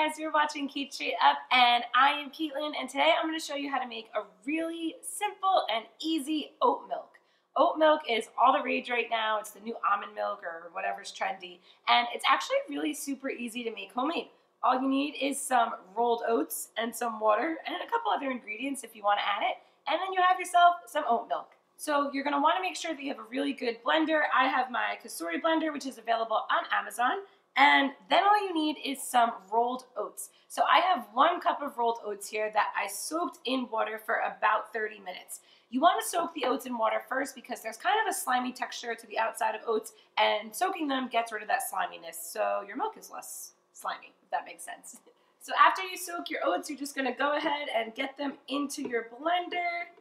guys, you're watching Cait Straight Up, and I am Caitlin, and today I'm going to show you how to make a really simple and easy oat milk. Oat milk is all the rage right now. It's the new almond milk or whatever's trendy, and it's actually really super easy to make homemade. All you need is some rolled oats and some water and a couple other ingredients if you want to add it, and then you have yourself some oat milk. So you're going to want to make sure that you have a really good blender. I have my Cait blender, which is available on Amazon. And then all you need is some rolled oats. So I have 1 cup of rolled oats here that I soaked in water for about 30 minutes. You want to soak the oats in water first because there's kind of a slimy texture to the outside of oats, and soaking them gets rid of that sliminess, so your milk is less slimy, if that makes sense. So after you soak your oats, you're just going to go ahead and get them into your blender.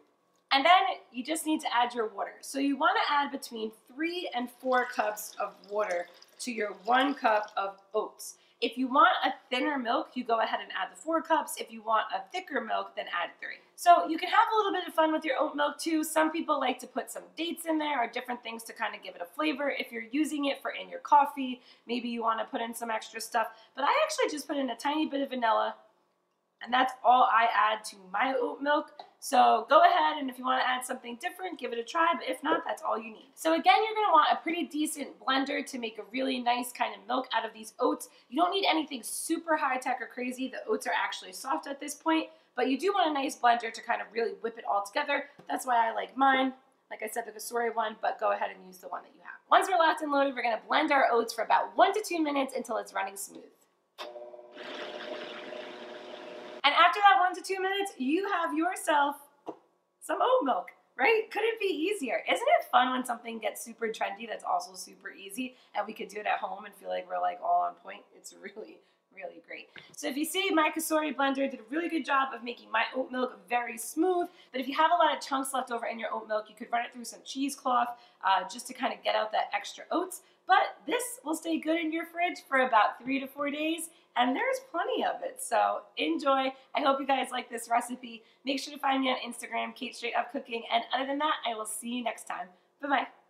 And then you just need to add your water. So you want to add between 3 and 4 cups of water to your 1 cup of oats. If you want a thinner milk, you go ahead and add the 4 cups. If you want a thicker milk, then add 3. So you can have a little bit of fun with your oat milk too. Some people like to put some dates in there or different things to kind of give it a flavor. If you're using it for in your coffee, maybe you want to put in some extra stuff. But I actually just put in a tiny bit of vanilla, and that's all I add to my oat milk. So go ahead, and if you want to add something different, give it a try, but if not, that's all you need. So again, you're going to want a pretty decent blender to make a really nice kind of milk out of these oats. You don't need anything super high-tech or crazy. The oats are actually soft at this point, but you do want a nice blender to kind of really whip it all together. That's why I like mine. Like I said, the Cait one, but go ahead and use the one that you have. Once we're locked and loaded, we're going to blend our oats for about 1 to 2 minutes until it's running smooth. And after that 1 to 2 minutes, you have yourself some oat milk, right? Couldn't be easier. Isn't it fun when something gets super trendy that's also super easy, and we could do it at home and feel like we're like all on point? It's really, really great. So if you see, my Cait blender did a really good job of making my oat milk very smooth, but if you have a lot of chunks left over in your oat milk, you could run it through some cheesecloth just to kind of get out that extra oats. But this will stay good in your fridge for about 3 to 4 days, and there's plenty of it. So enjoy. I hope you guys like this recipe. Make sure to find me on Instagram, Cait Straight Up Cooking. And other than that, I will see you next time. Bye-bye.